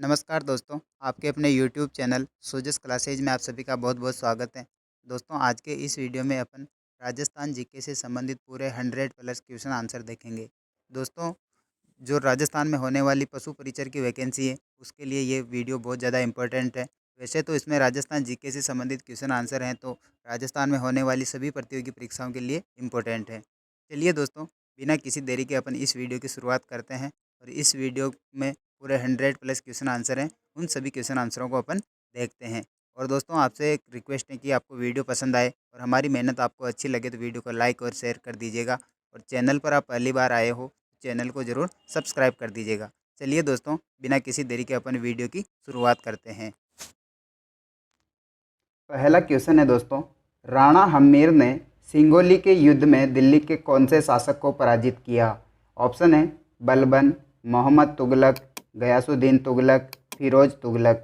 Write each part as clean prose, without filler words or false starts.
नमस्कार दोस्तों, आपके अपने यूट्यूब चैनल सोजस क्लासेज में आप सभी का बहुत-बहुत स्वागत है। दोस्तों, आज के इस वीडियो में अपन राजस्थान जीके से संबंधित पूरे 100 प्लस क्वेश्चन आंसर देखेंगे। दोस्तों, जो राजस्थान में होने वाली पशु परिचर की वैकेंसी है, उसके लिए ये वीडियो बहुत ज़्यादा इम्पोर्टेंट है। वैसे तो इसमें राजस्थान जीके से संबंधित क्वेश्चन आंसर हैं, तो राजस्थान में होने वाली सभी प्रतियोगी परीक्षाओं के लिए इम्पोर्टेंट है। चलिए दोस्तों, बिना किसी देरी के अपन इस वीडियो की शुरुआत करते हैं और इस वीडियो में पूरे 100 प्लस क्वेश्चन आंसर हैं, उन सभी क्वेश्चन आंसरों को अपन देखते हैं। और दोस्तों, आपसे एक रिक्वेस्ट है कि आपको वीडियो पसंद आए और हमारी मेहनत आपको अच्छी लगे तो वीडियो को लाइक और शेयर कर दीजिएगा। और चैनल पर आप पहली बार आए हो, चैनल को ज़रूर सब्सक्राइब कर दीजिएगा। चलिए दोस्तों, बिना किसी देरी के अपन वीडियो की शुरुआत करते हैं। पहला क्वेश्चन है दोस्तों, राणा हम्मीर ने सिंगोली के युद्ध में दिल्ली के कौन से शासक को पराजित किया? ऑप्शन है बलबन, मोहम्मद तुगलक, गयासुद्दीन तुगलक, फिरोज तुगलक।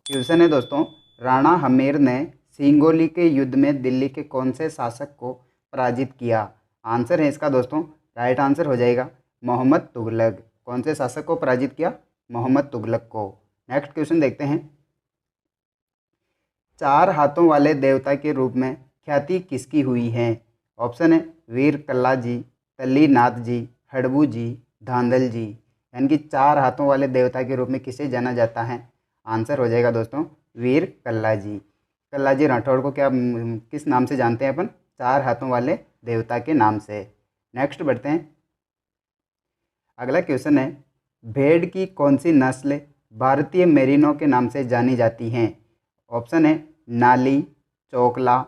क्वेश्चन है दोस्तों, राणा हम्मीर ने सिंगोली के युद्ध में दिल्ली के कौन से शासक को पराजित किया? आंसर है इसका दोस्तों, राइट आंसर हो जाएगा मोहम्मद तुगलक। कौन से शासक को पराजित किया? मोहम्मद तुगलक को। नेक्स्ट क्वेश्चन देखते हैं, चार हाथों वाले देवता के रूप में ख्याति किसकी हुई है? ऑप्शन है वीर कल्ला जी, तल्लीनाथ जी, हड़बू जी, धांधल जी। यानी कि चार हाथों वाले देवता के रूप में किसे जाना जाता है? आंसर हो जाएगा दोस्तों वीर कल्ला जी। कल्ला जी राठौड़ को क्या किस नाम से जानते हैं अपन? चार हाथों वाले देवता के नाम से। नेक्स्ट बढ़ते हैं, अगला क्वेश्चन है, भेड़ की कौन सी नस्ल भारतीय मेरिनो के नाम से जानी जाती हैं? ऑप्शन है नाली, चोकला,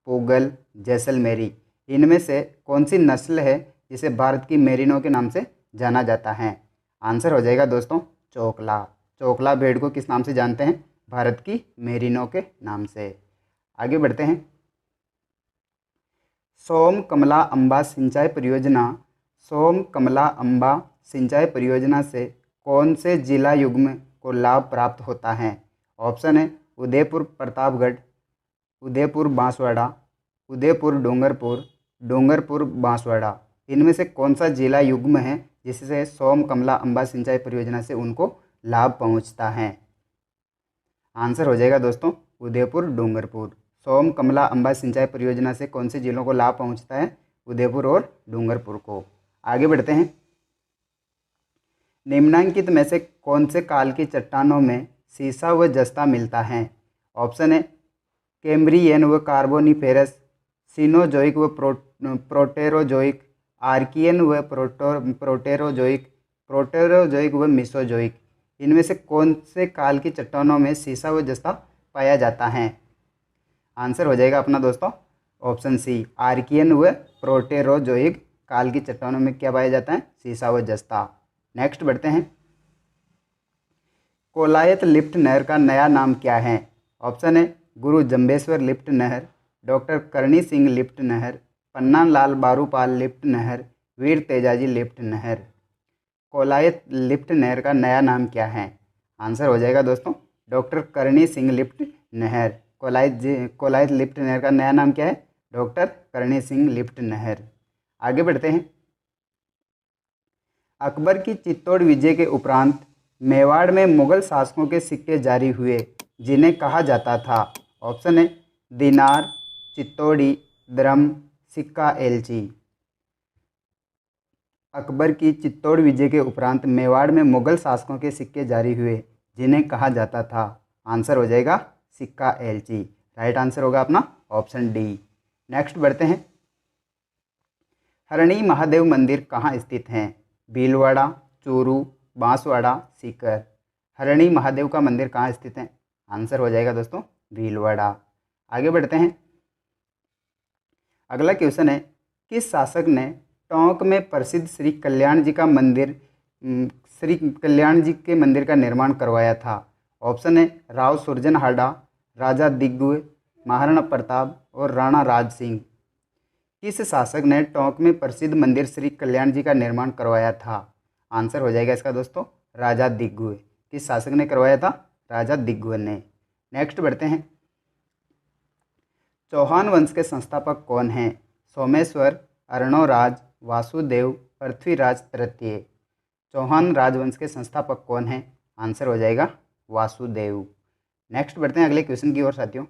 पूगल, जैसलमेरी। इनमें से कौन सी नस्ल है जिसे भारत की मेरिनो के नाम से जाना जाता है? आंसर हो जाएगा दोस्तों चोकला। चोकला भेड़ को किस नाम से जानते हैं? भारत की मेरिनो के नाम से। आगे बढ़ते हैं, सोम कमला अम्बा सिंचाई परियोजना, सोम कमला अम्बा सिंचाई परियोजना से कौन से जिला युग्म को लाभ प्राप्त होता है? ऑप्शन है उदयपुर प्रतापगढ़, उदयपुर बांसवाड़ा, उदयपुर डूंगरपुर, डूंगरपुर बांसवाड़ा। इनमें से कौन सा जिला युग्म है जिससे सोम कमला अम्बा सिंचाई परियोजना से उनको लाभ पहुंचता है? आंसर हो जाएगा दोस्तों उदयपुर डूंगरपुर। सोम कमला अम्बा सिंचाई परियोजना से कौन से जिलों को लाभ पहुंचता है? उदयपुर और डूंगरपुर को। आगे बढ़ते हैं, निम्नांकित में से कौन से काल की चट्टानों में सीसा व जस्ता मिलता है? ऑप्शन है कैम्ब्रियन व कार्बोनिफेरस, सीनोजोइक व प्रोटेरोजोइक, आर्कियन व प्रोटेरोजोइक, प्रोटेरोजोइक व मिसोजोइक। इनमें से कौन से काल की चट्टानों में सीसा व जस्ता पाया जाता है? आंसर हो जाएगा अपना दोस्तों ऑप्शन सी, आर्कियन व प्रोटेरोजोइक काल की चट्टानों में क्या पाया जाता है? सीसा व जस्ता। नेक्स्ट बढ़ते हैं, कोलायत लिफ्ट नहर का नया नाम क्या है? ऑप्शन है गुरु जम्बेश्वर लिफ्ट नहर, डॉक्टर करणी सिंह लिफ्ट नहर, पन्ना लाल बारूपाल लिफ्ट नहर, वीर तेजाजी लिफ्ट नहर। कोलायत लिफ्ट नहर का नया नाम क्या है? आंसर हो जाएगा दोस्तों डॉक्टर करणी सिंह लिफ्ट नहर। कोलायत लिफ्ट नहर का नया नाम क्या है? डॉक्टर करणी सिंह लिफ्ट नहर। आगे बढ़ते हैं, अकबर की चित्तौड़ विजय के उपरांत मेवाड़ में मुगल शासकों के सिक्के जारी हुए जिन्हें कहा जाता था? ऑप्शन है दीनार, चित्तौड़ी, द्रम, सिक्का एलची। अकबर की चित्तौड़ विजय के उपरांत मेवाड़ में मुगल शासकों के सिक्के जारी हुए जिन्हें कहा जाता था? आंसर हो जाएगा सिक्का एलची। राइट आंसर होगा अपना ऑप्शन डी। नेक्स्ट बढ़ते हैं, हरणी महादेव मंदिर कहाँ स्थित हैं? भीलवाड़ा, चूरू, बांसवाड़ा, सीकर। हरणी महादेव का मंदिर कहाँ स्थित है? आंसर हो जाएगा दोस्तों भीलवाड़ा। आगे बढ़ते हैं, अगला क्वेश्चन है, किस शासक ने टोंक में प्रसिद्ध श्री कल्याण जी का मंदिर श्री कल्याण जी के मंदिर का निर्माण करवाया था? ऑप्शन है राव सुरजनहाड़ा, राजा दिग्विजय, महाराणा प्रताप और राणा राज सिंह। किस शासक ने टोंक में प्रसिद्ध मंदिर श्री कल्याण जी का निर्माण करवाया था? आंसर हो जाएगा इसका दोस्तों राजा दिग्विजय। किस शासक ने करवाया था? राजा दिग्विजय ने। नेक्स्ट बढ़ते हैं, चौहान वंश के संस्थापक कौन हैं? सोमेश्वर, अर्णोराज, वासुदेव, पृथ्वीराज तृतीय। चौहान राजवंश के संस्थापक कौन हैं? आंसर हो जाएगा वासुदेव। नेक्स्ट बढ़ते हैं अगले क्वेश्चन की ओर साथियों।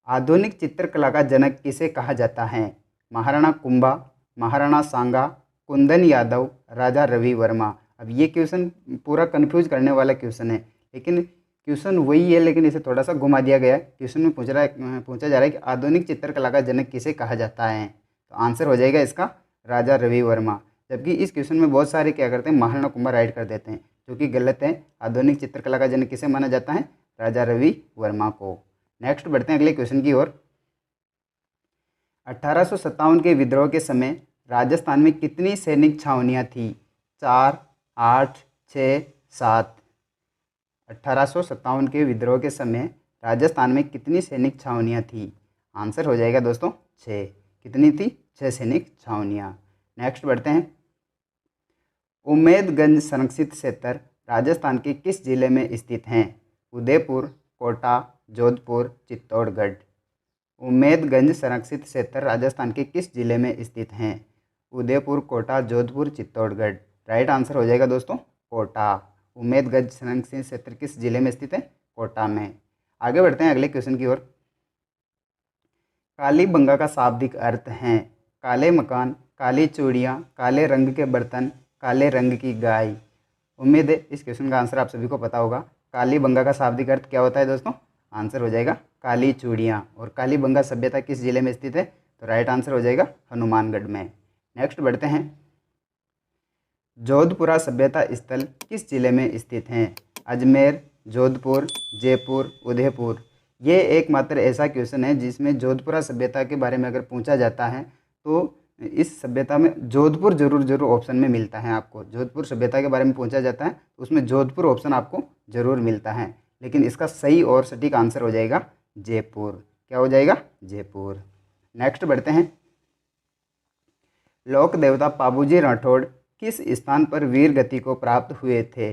आधुनिक चित्रकला का जनक किसे कहा जाता है? महाराणा कुंभा, महाराणा सांगा, कुंदन यादव, राजा रवि वर्मा। अब ये क्वेश्चन पूरा कंफ्यूज करने वाला क्वेश्चन है, लेकिन क्वेश्चन वही है, लेकिन इसे थोड़ा सा घुमा दिया गया है। क्वेश्चन में पूछा जा रहा है कि आधुनिक चित्रकला का जनक किसे कहा जाता है, तो आंसर हो जाएगा इसका राजा रवि वर्मा। जबकि इस क्वेश्चन में बहुत सारे क्या करते हैं, महाराणा कुंभा राइट कर देते हैं, जो कि गलत है। आधुनिक चित्रकला का जनक किसे माना जाता है? राजा रवि वर्मा को। नेक्स्ट बढ़ते हैं अगले क्वेश्चन की ओर। 1857 के विद्रोह के समय राजस्थान में कितनी सैनिक छावनियाँ थी? 4, 8, 6, 7। 1857 के विद्रोह के समय राजस्थान में कितनी सैनिक छावनियाँ थी? आंसर हो जाएगा दोस्तों 6। कितनी थी? 6 सैनिक छावनियाँ। नेक्स्ट बढ़ते हैं। उम्मेदगंज संरक्षित क्षेत्र राजस्थान के किस जिले में स्थित हैं? उदयपुर, कोटा, जोधपुर, चित्तौड़गढ़। उम्मेदगंज संरक्षित क्षेत्र राजस्थान के किस जिले में स्थित हैं? उदयपुर, कोटा, जोधपुर, चित्तौड़गढ़। राइट आंसर हो जाएगा दोस्तों कोटा। उम्मेदगंज संरक्षित क्षेत्र किस जिले में स्थित है? कोटा में। आगे बढ़ते हैं अगले क्वेश्चन की ओर। कालीबंगा का शाब्दिक अर्थ है काले मकान, काली चूड़ियाँ, काले रंग के बर्तन, काले रंग की गाय। उम्मीद है इस क्वेश्चन का आंसर आप सभी को पता होगा। कालीबंगा का शाब्दिक अर्थ क्या होता है दोस्तों? आंसर हो जाएगा काली चूड़ियाँ। और कालीबंगा सभ्यता किस जिले में स्थित है? तो राइट आंसर हो जाएगा हनुमानगढ़ में। नेक्स्ट बढ़ते हैं। जोधपुरा सभ्यता स्थल किस जिले में स्थित हैं? अजमेर, जोधपुर, जयपुर, उदयपुर। ये एकमात्र ऐसा क्वेश्चन है जिसमें जोधपुरा सभ्यता के बारे में अगर पूछा जाता है तो इस सभ्यता में जोधपुर जरूर ऑप्शन में मिलता है। आपको जोधपुर सभ्यता के बारे में पूछा जाता है तो उसमें जोधपुर ऑप्शन आपको जरूर मिलता है, लेकिन इसका सही और सटीक आंसर हो जाएगा जयपुर। क्या हो जाएगा? जयपुर। नेक्स्ट बढ़ते हैं। लोक देवता पाबूजी राठौड़ किस स्थान पर वीर गति को प्राप्त हुए थे?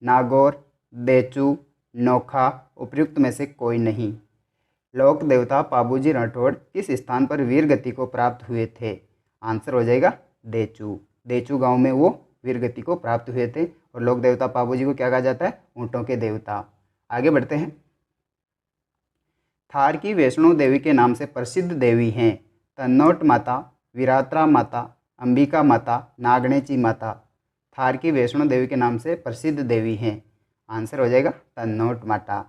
नागौर, देचू, नोखा, उपयुक्त में से कोई नहीं। लोक देवता पाबूजी राठौड़ किस स्थान पर वीर गति को प्राप्त हुए थे? आंसर हो जाएगा देचू। देचू गांव में वो वीर गति को प्राप्त हुए थे। और लोक देवता पाबूजी को क्या कहा जाता है? ऊँटों के देवता। आगे बढ़ते हैं। थार की वैष्णो देवी के नाम से प्रसिद्ध देवी हैं तन्नोट माता, विरात्रा माता, अंबिका माता, नागणेची माता। थार की वैष्णो देवी के नाम से प्रसिद्ध देवी हैं। आंसर हो जाएगा तन्नोट माता।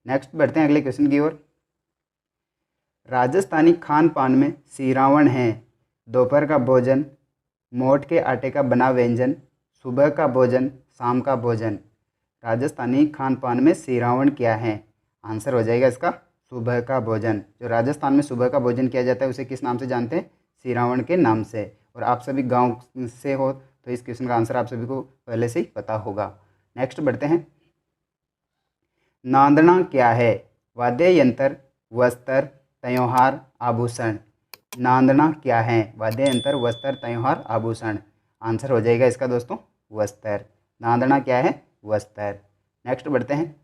नेक्स्ट बढ़ते हैं अगले क्वेश्चन की ओर। राजस्थानी खान पान में सिरावण है दोपहर का भोजन, मोठ के आटे का बना व्यंजन, सुबह का भोजन, शाम का भोजन। राजस्थानी खान पान में सिरावण क्या है? आंसर हो जाएगा इसका सुबह का भोजन। जो राजस्थान में सुबह का भोजन किया जाता है उसे किस नाम से जानते हैं? सिरावण के नाम से। और आप सभी गांव से हो तो इस क्वेश्चन का आंसर आप सभी को पहले से ही पता होगा। नेक्स्ट बढ़ते हैं। नांदना क्या है? वाद्य यंत्र, वस्त्र, त्योहार, आभूषण। नांदना क्या है? वाद्य यंत्र, वस्त्र, त्योहार, आभूषण। आंसर हो जाएगा इसका दोस्तों वस्त्र। नांदना क्या है? वस्त्र। नेक्स्ट बढ़ते हैं।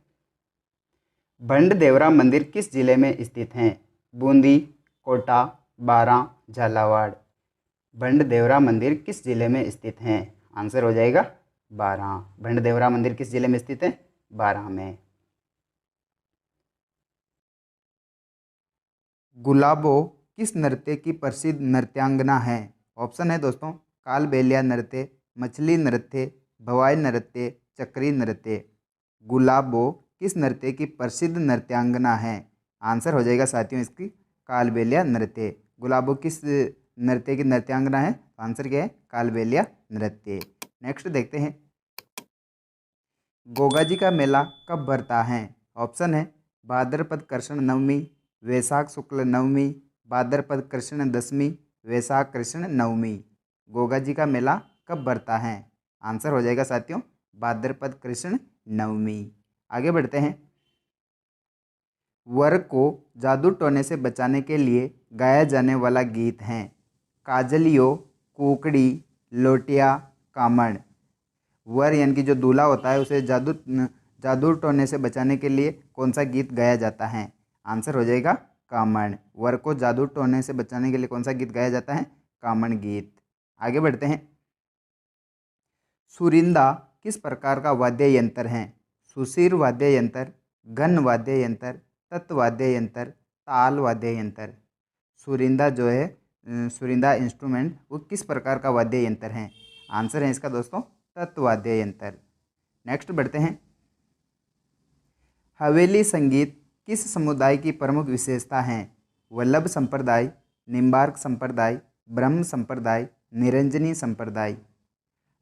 भंड देवरा मंदिर किस जिले में स्थित हैं? बूंदी, कोटा, बारां, झालावाड़। भंड देवरा मंदिर किस जिले में स्थित हैं? आंसर हो जाएगा बारां। भंड देवरा मंदिर किस जिले में स्थित है? बारां में। गुलाबो किस नृत्य की प्रसिद्ध नृत्यांगना है? ऑप्शन है दोस्तों कालबेलिया नृत्य, मछली नृत्य, भवाई नृत्य, चक्री नृत्य। गुलाबो किस नृत्य की प्रसिद्ध नृत्यांगना है? आंसर हो जाएगा साथियों इसकी कालबेलिया नृत्य। गुलाबो किस नृत्य की नृत्यांगना है? आंसर क्या है? कालबेलिया नृत्य। नेक्स्ट देखते हैं। गोगा जी का मेला कब भरता है? ऑप्शन है भाद्रपद कृष्ण नवमी, वैशाख शुक्ल नवमी, भाद्रपद कृष्ण दशमी, वैशाख कृष्ण नवमी। गोगा जी का मेला कब भरता है? आंसर हो जाएगा साथियों भाद्रपद कृष्ण नवमी। आगे बढ़ते हैं। वर को जादू टोने से बचाने के लिए गाया जाने वाला गीत है काजलियो, कुकड़ी, लोटिया, कामण। वर यानी कि जो दूल्हा होता है उसे जादू टोने से बचाने के लिए कौन सा गीत गाया जाता है? आंसर हो जाएगा कामण। वर को जादू टोने से बचाने के लिए कौन सा गीत गाया जाता है? कामण गीत। आगे बढ़ते हैं। सुरिंदा किस प्रकार का वाद्य यंत्र है? सुशीर वाद्य यंत्र, घन वाद्य यंत्र, तत्वाद्य यंत्र, ताल वाद्य यंत्र। सुरिंदा जो है सुरिंदा इंस्ट्रूमेंट वो किस प्रकार का वाद्य यंत्र है? आंसर है इसका दोस्तों तत्वाद्य यंत्र। नेक्स्ट बढ़ते हैं। हवेली संगीत किस समुदाय की प्रमुख विशेषता है? वल्लभ संप्रदाय, निम्बार्क संप्रदाय, ब्रह्म संप्रदाय, निरंजनी संप्रदाय।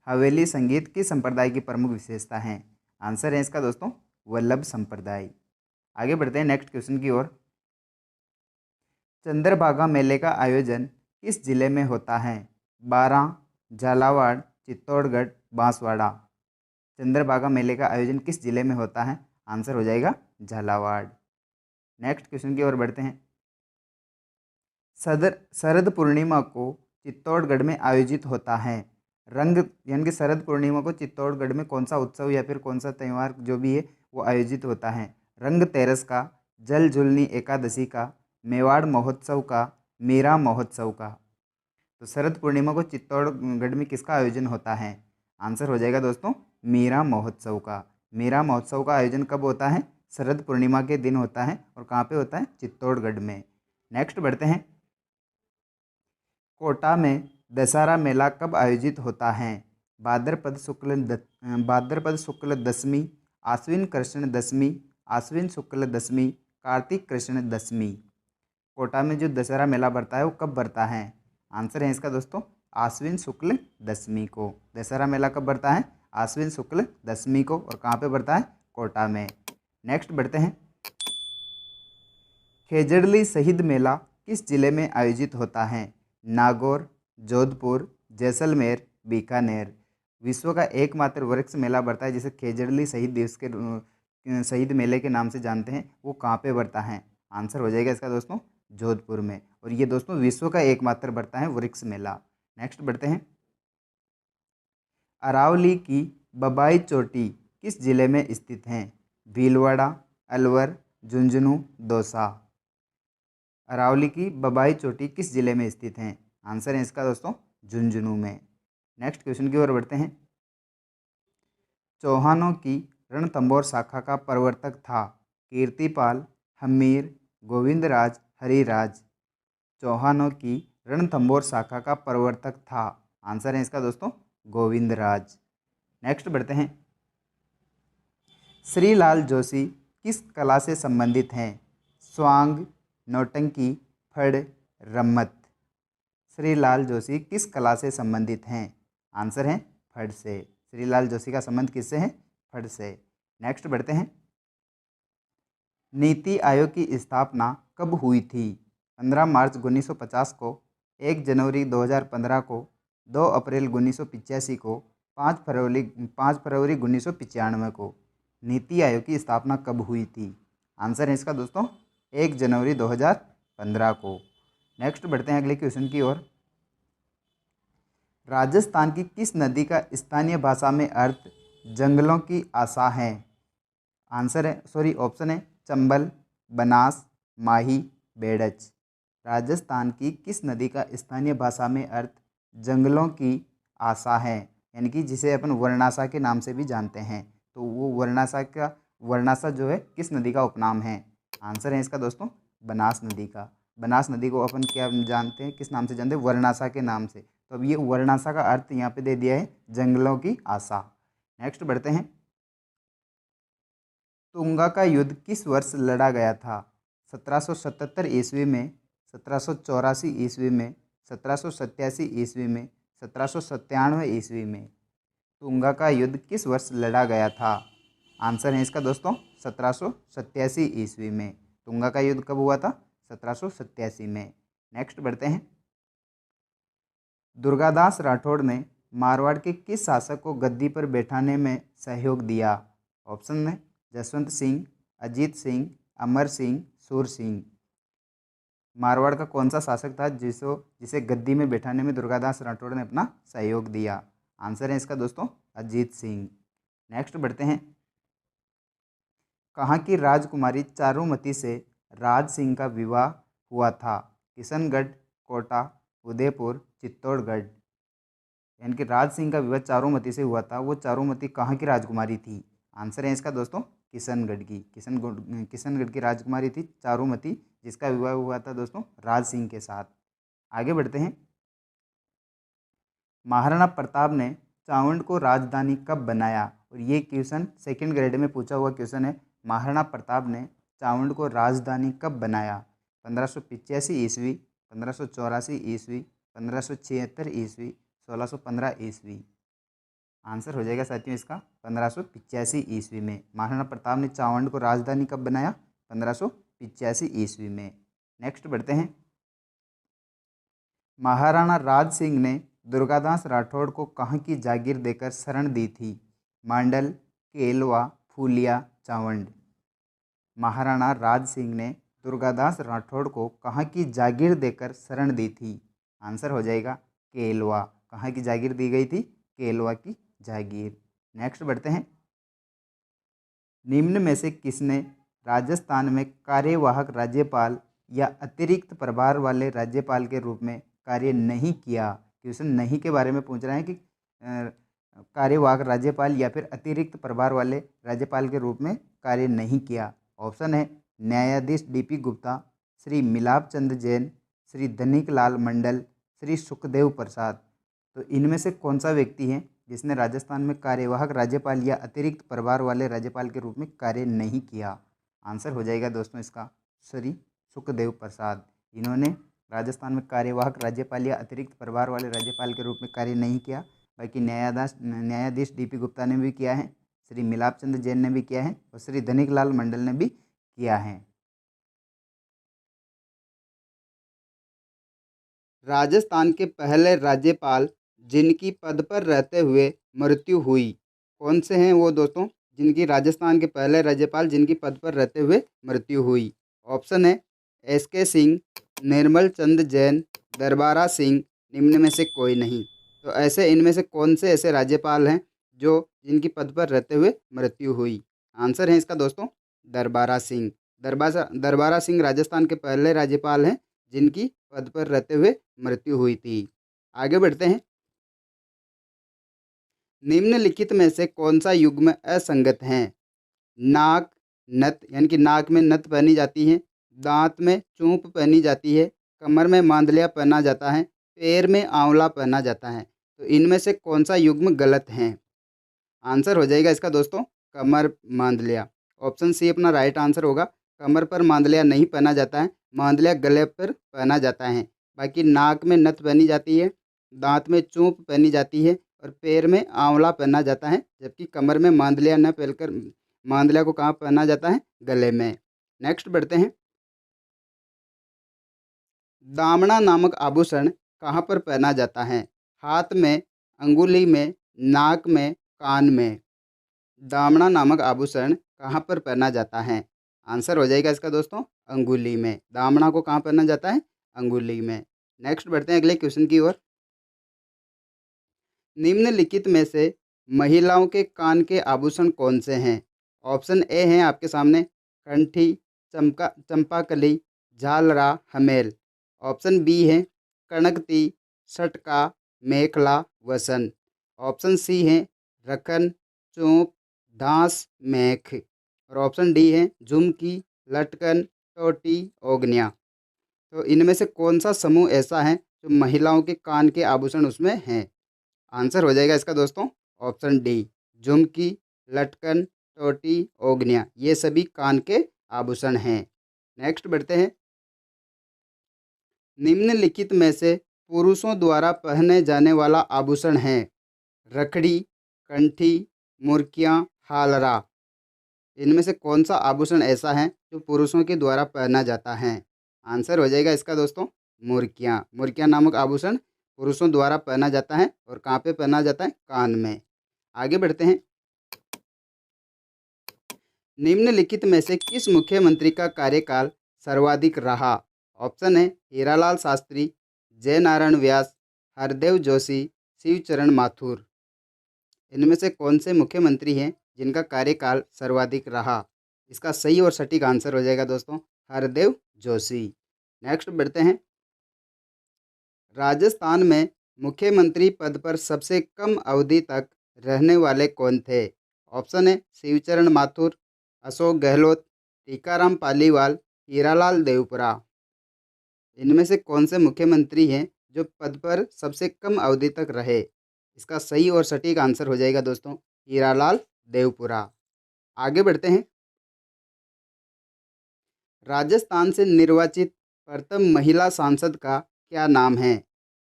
हवेली संगीत किस संप्रदाय की प्रमुख विशेषता है? आंसर है इसका दोस्तों वल्लभ संप्रदाय। आगे बढ़ते हैं नेक्स्ट क्वेश्चन की ओर। चंद्रभागा मेले का आयोजन किस जिले में होता है? बारां, झालावाड़, चित्तौड़गढ़, बांसवाड़ा। चंद्रभागा मेले का आयोजन किस जिले में होता है? आंसर हो जाएगा झालावाड़। नेक्स्ट क्वेश्चन की ओर बढ़ते हैं। शरद पूर्णिमा को चित्तौड़गढ़ में आयोजित होता है। रंग यानी कि शरद पूर्णिमा को चित्तौड़गढ़ में कौन सा उत्सव या फिर कौन सा त्यौहार जो भी है वो आयोजित होता है? रंग तेरस का, जल झुलनी एकादशी का, मेवाड़ महोत्सव का, मीरा महोत्सव का। तो शरद पूर्णिमा को चित्तौड़गढ़ में किसका आयोजन होता है? आंसर हो जाएगा दोस्तों मीरा महोत्सव का। मीरा महोत्सव का आयोजन कब होता है? शरद पूर्णिमा के दिन होता है। और कहाँ पे होता है? चित्तौड़गढ़ में। नेक्स्ट बढ़ते हैं। कोटा में दशहरा मेला कब आयोजित होता है? भाद्रपद शुक्ल दशमी, आश्विन कृष्ण दशमी, आश्विन शुक्ल दशमी, कार्तिक कृष्ण दशमी। कोटा में जो दशहरा मेला बढ़ता है वो कब बढ़ता है? आंसर है इसका दोस्तों आश्विन शुक्ल दशमी को। दशहरा मेला कब बढ़ता है? आश्विन शुक्ल दशमी को। और कहाँ पे बढ़ता है? कोटा में। नेक्स्ट बढ़ते हैं। खेजड़ली शहीद मेला किस जिले में आयोजित होता है? नागौर, जोधपुर, जैसलमेर, बीकानेर। विश्व का एकमात्र वृक्ष मेला बढ़ता है जिसे खेजड़ली शहीद दिवस के शहीद मेले के नाम से जानते हैं, वो कहाँ पे बढ़ता है? आंसर हो जाएगा इसका दोस्तों जोधपुर में। और ये दोस्तों विश्व का एकमात्र बढ़ता है वृक्ष मेला। नेक्स्ट बढ़ते हैं। अरावली की बबाई चोटी किस जिले में स्थित है? भीलवाड़ा, अलवर, झुंझुनू, दौसा। अरावली की बबाई चोटी किस जिले में स्थित है? आंसर है इसका दोस्तों झुंझुनू में। नेक्स्ट क्वेश्चन की ओर बढ़ते हैं। चौहानों की रणथंभौर शाखा का प्रवर्तक था? कीर्तिपाल, हम्मीर, गोविंदराज, हरिराज। चौहानों की रणथंभौर शाखा का प्रवर्तक था। आंसर है इसका दोस्तों गोविंदराज। नेक्स्ट बढ़ते हैं। श्रीलाल जोशी किस कला से संबंधित हैं? स्वांग, नौटंकी, फड़, रम्मत। श्रीलाल जोशी किस कला से संबंधित हैं? आंसर है फड़ से। श्रीलाल जोशी का संबंध किससे है? फड़ से। नेक्स्ट बढ़ते हैं। नीति आयोग की स्थापना कब हुई थी? 15 मार्च 1950 को, 1 जनवरी 2015 को, 2 अप्रैल 1985 को, 5 फरवरी 1995 को। नीति आयोग की स्थापना कब हुई थी? आंसर है इसका दोस्तों 1 जनवरी 2015 को। नेक्स्ट बढ़ते हैं अगले क्वेश्चन की ओर। राजस्थान की किस नदी का स्थानीय भाषा में अर्थ जंगलों की आशा है? आंसर है ऑप्शन है चंबल, बनास, माही, बेड़च। राजस्थान की किस नदी का स्थानीय भाषा में अर्थ जंगलों की आशा है, यानी कि जिसे अपन वर्णासा के नाम से भी जानते हैं। तो वो वर्णासा जो है किस नदी का उपनाम है? आंसर है इसका दोस्तों बनास नदी का। बनास नदी को अपन क्या जानते हैं, किस नाम से जानते हैं? वर्णासा के नाम से। तो अब ये वर्णासा का अर्थ यहाँ पे दे दिया है जंगलों की आशा। नेक्स्ट बढ़ते हैं। तुंगा का युद्ध किस वर्ष लड़ा गया था? 1777 ईस्वी में, 1784 ईस्वी में, 1787 ईस्वी में, 1797 ईस्वी में। तुंगा का युद्ध किस वर्ष लड़ा गया था? आंसर है इसका दोस्तों 1787 ईस्वी में। तुंगा का युद्ध कब हुआ था? 1787 में। नेक्स्ट बढ़ते हैं। दुर्गादास राठौड़ ने मारवाड़ के किस शासक को गद्दी पर बैठाने में सहयोग दिया? ऑप्शन में जसवंत सिंह, अजीत सिंह, अमर सिंह, सूर सिंह। मारवाड़ का कौन सा शासक था जिसे गद्दी में बैठाने में दुर्गादास राठौड़ ने अपना सहयोग दिया? आंसर है इसका दोस्तों अजीत सिंह। नेक्स्ट बढ़ते हैं। कहाँ की राजकुमारी चारुमती से राज सिंह का विवाह हुआ था? किशनगढ़, कोटा, उदयपुर, चित्तौड़गढ़। यानी कि राज सिंह का विवाह चारुमती से हुआ था। वो चारुमती कहाँ की राजकुमारी थी? आंसर है इसका दोस्तों किशनगढ़ की राजकुमारी थी चारुमती, जिसका विवाह हुआ था दोस्तों राज सिंह के साथ। आगे बढ़ते हैं। महाराणा प्रताप ने चावंड को राजधानी कब बनाया? और ये क्वेश्चन सेकंड ग्रेड में पूछा हुआ क्वेश्चन है। महाराणा प्रताप ने चावंड को राजधानी कब बनाया? 1585 ईस्वी, 1584 ईस्वी, 1576 ईस्वी, 1615 ईस्वी। आंसर हो जाएगा साथियों इसका 1585 ईस्वी में। महाराणा प्रताप ने चावंड को राजधानी कब बनाया? 1585 ईस्वी में। नेक्स्ट बढ़ते हैं। महाराणा राज सिंह ने दुर्गादास राठौड़ को कहाँ की जागीर देकर शरण दी थी? मांडल, केलवा, फूलिया, चावंड। महाराणा राज सिंह ने दुर्गादास राठौड़ को कहाँ की जागीर देकर शरण दी थी? आंसर हो जाएगा केलवा। कहाँ की जागीर दी गई थी? केलवा की जागीर। नेक्स्ट बढ़ते हैं। निम्न में से किसने राजस्थान में कार्यवाहक राज्यपाल या अतिरिक्त प्रभार वाले राज्यपाल के रूप में कार्य नहीं किया? क्वेश्चन नहीं के बारे में पूछ रहे हैं कि कार्यवाहक राज्यपाल या फिर अतिरिक्त प्रभार वाले राज्यपाल के रूप में कार्य नहीं किया। ऑप्शन है न्यायाधीश डीपी गुप्ता, श्री मिलाप चंद जैन, श्री धनिक लाल मंडल, श्री सुखदेव प्रसाद। तो इनमें से कौन सा व्यक्ति है जिसने राजस्थान में कार्यवाहक राज्यपाल या अतिरिक्त प्रभार वाले राज्यपाल के रूप में कार्य नहीं किया? आंसर हो जाएगा दोस्तों इसका श्री सुखदेव प्रसाद। इन्होंने राजस्थान में कार्यवाहक राज्यपाल या अतिरिक्त प्रभार वाले राज्यपाल के रूप में कार्य नहीं किया। बाकी न्यायाधीश डीपी गुप्ता ने भी किया है, श्री मिलाप चंद जैन ने भी किया है और श्री धनिक लाल मंडल ने भी किया है। राजस्थान के पहले राज्यपाल जिनकी पद पर रहते हुए मृत्यु हुई, कौन से हैं वो दोस्तों? जिनकी राजस्थान के पहले राज्यपाल जिनकी पद पर रहते हुए मृत्यु हुई। ऑप्शन है एसके सिंह, निर्मल चंद जैन, दरबारा सिंह, निम्न में से कोई नहीं। तो ऐसे इनमें से कौन से ऐसे राज्यपाल हैं जो जिनकी पद पर रहते हुए मृत्यु हुई? आंसर है इसका दोस्तों दरबारा सिंह। दरबारा सिंह राजस्थान के पहले राज्यपाल हैं जिनकी पद पर रहते हुए मृत्यु हुई थी। आगे बढ़ते हैं। निम्नलिखित में से कौन सा युग्म असंगत है? नाक, नथ यानी कि नाक में नथ पहनी जाती है, दांत में चूंप पहनी जाती है, कमर में मांदलिया पहना जाता है, पैर में आंवला पहना जाता है। तो इनमें से कौन सा युग्म गलत है? आंसर हो जाएगा इसका दोस्तों कमर मांदलिया। ऑप्शन सी अपना राइट आंसर होगा। कमर पर मांदलिया नहीं पहना जाता है, मांदलिया गले पर पहना जाता है। बाकी नाक में नथ पहनी जाती है, दांत में चूंप पहनी जाती है और पैर में आंवला पहना जाता है। जबकि कमर में मांदलिया न पहनकर मांदलिया को कहाँ पहना जाता है? गले में। नेक्स्ट बढ़ते हैं। दामना नामक आभूषण कहाँ पर पहना जाता है? हाथ में, अंगुली में, नाक में, कान में। दामना नामक आभूषण कहाँ पर पहना जाता है? आंसर हो जाएगा इसका दोस्तों अंगुली में। दामना को कहाँ पहना जाता है? अंगुली में। नेक्स्ट बढ़ते हैं अगले क्वेश्चन की ओर। निम्नलिखित में से महिलाओं के कान के आभूषण कौन से हैं? ऑप्शन ए हैं आपके सामने कंठी, चंपाकली, झालरा, हमेल। ऑप्शन बी है कणकती, सटका, मेखला, वसन। ऑप्शन सी है रखन, चोंप, डांस, मेख। और ऑप्शन डी है झुमकी, लटकन, टोटी, ओगनिया। तो इनमें से कौन सा समूह ऐसा है जो महिलाओं के कान के आभूषण उसमें हैं? आंसर हो जाएगा इसका दोस्तों ऑप्शन डी झुमकी, लटकन, टोटी, ओगनिया। ये सभी कान के आभूषण हैं। नेक्स्ट बढ़ते हैं। निम्नलिखित में से पुरुषों द्वारा पहने जाने वाला आभूषण है रखड़ी, कंठी, मुर्कियाँ, हालरा। इनमें से कौन सा आभूषण ऐसा है जो पुरुषों के द्वारा पहना जाता है? आंसर हो जाएगा इसका दोस्तों मुर्कियाँ। मुर्कियाँ नामक आभूषण पुरुषों द्वारा पहना जाता है और कहाँ पे पहना जाता है? कान में। आगे बढ़ते हैं। निम्नलिखित में से किस मुख्यमंत्री का कार्यकाल सर्वाधिक रहा? ऑप्शन है हीरालाल शास्त्री, जयनारायण व्यास, हरदेव जोशी, शिवचरण माथुर। इनमें से कौन से मुख्यमंत्री हैं जिनका कार्यकाल सर्वाधिक रहा? इसका सही और सटीक आंसर हो जाएगा दोस्तों हरदेव जोशी। नेक्स्ट बढ़ते हैं। राजस्थान में मुख्यमंत्री पद पर सबसे कम अवधि तक रहने वाले कौन थे? ऑप्शन है शिवचरण माथुर, अशोक गहलोत, टीकाराम पालीवाल, हीरालाल देवपुरा। इनमें से कौन से मुख्यमंत्री हैं जो पद पर सबसे कम अवधि तक रहे? इसका सही और सटीक आंसर हो जाएगा दोस्तों हीरालाल देवपुरा। आगे बढ़ते हैं। राजस्थान से निर्वाचित प्रथम महिला सांसद का क्या नाम है?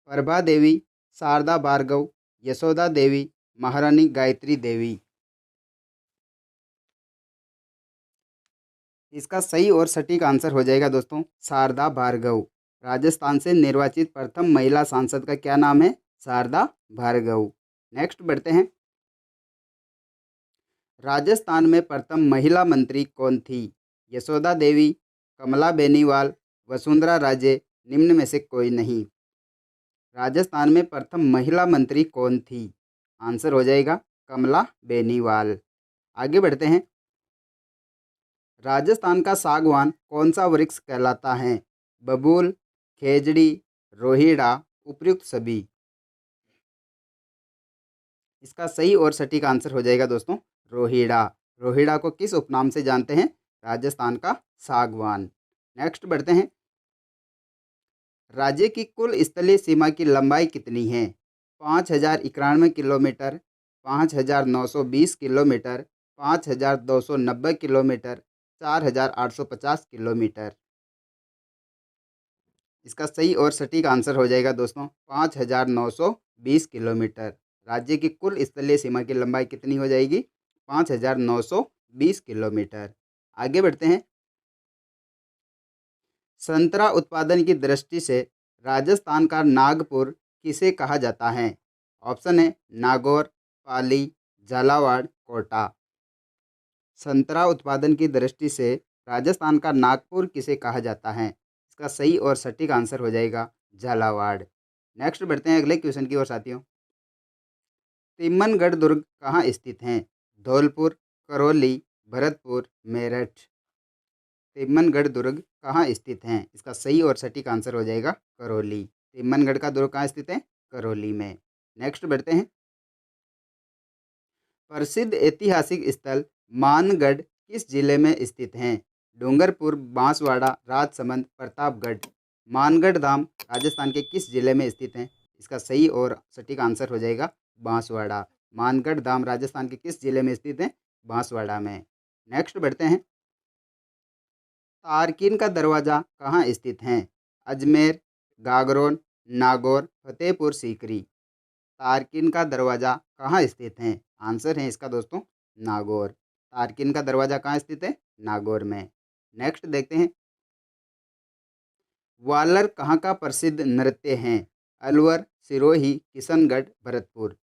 प्रभा देवी, शारदा भार्गव, यशोदा देवी, महारानी गायत्री देवी। इसका सही और सटीक आंसर हो जाएगा दोस्तों शारदा भार्गव। राजस्थान से निर्वाचित प्रथम महिला सांसद का क्या नाम है? शारदा भार्गव। नेक्स्ट बढ़ते हैं। राजस्थान में प्रथम महिला मंत्री कौन थी? यशोदा देवी, कमला बेनीवाल, वसुंधरा राजे, निम्न में से कोई नहीं। राजस्थान में प्रथम महिला मंत्री कौन थी? आंसर हो जाएगा कमला बेनीवाल। आगे बढ़ते हैं। राजस्थान का सागवान कौन सा वृक्ष कहलाता है? बबूल, खेजड़ी, रोहिड़ा, उपयुक्त सभी। इसका सही और सटीक आंसर हो जाएगा दोस्तों रोहिड़ा। रोहिड़ा को किस उपनाम से जानते हैं? राजस्थान का सागवान। नेक्स्ट बढ़ते हैं। राज्य की कुल स्थलीय सीमा की लंबाई कितनी है? 5091 किलोमीटर, 5920 किलोमीटर, 5290 किलोमीटर, 4850 किलोमीटर। इसका सही और सटीक आंसर हो जाएगा दोस्तों 5920 किलोमीटर। राज्य की कुल स्थलीय सीमा की लंबाई कितनी हो जाएगी? 5920 किलोमीटर। आगे बढ़ते हैं। संतरा उत्पादन की दृष्टि से राजस्थान का नागपुर किसे कहा जाता है? ऑप्शन है नागौर, पाली, झालावाड़, कोटा। संतरा उत्पादन की दृष्टि से राजस्थान का नागपुर किसे कहा जाता है? इसका सही और सटीक आंसर हो जाएगा झालावाड़। नेक्स्ट बढ़ते हैं अगले क्वेश्चन की ओर साथियों। तिम्मनगढ़ दुर्ग कहाँ स्थित है? धौलपुर, करौली, भरतपुर, मेरठ। तिम्मनगढ़ दुर्ग कहाँ स्थित हैं? इसका सही और सटीक आंसर हो जाएगा करौली। तिम्मनगढ़ का दुर्ग कहाँ स्थित है? करौली में। नेक्स्ट बढ़ते हैं। प्रसिद्ध ऐतिहासिक स्थल मानगढ़ किस जिले में स्थित हैं? डूंगरपुर, बांसवाड़ा, राजसमंद, प्रतापगढ़। मानगढ़ धाम राजस्थान के किस जिले में स्थित हैं? इसका सही और सटीक आंसर हो जाएगा बांसवाड़ा। मानगढ़ धाम राजस्थान के किस जिले में स्थित है? बांसवाड़ा में। नेक्स्ट बढ़ते हैं। तारकिन का दरवाज़ा कहाँ स्थित है? अजमेर, गागरोन, नागौर, फतेहपुर सीकरी। तारकिन का दरवाज़ा कहाँ स्थित है? आंसर है इसका दोस्तों नागौर। तारकिन का दरवाज़ा कहाँ स्थित है? नागौर में। नेक्स्ट देखते हैं। वालर कहाँ का प्रसिद्ध नृत्य है? अलवर, सिरोही, किशनगढ़, भरतपुर।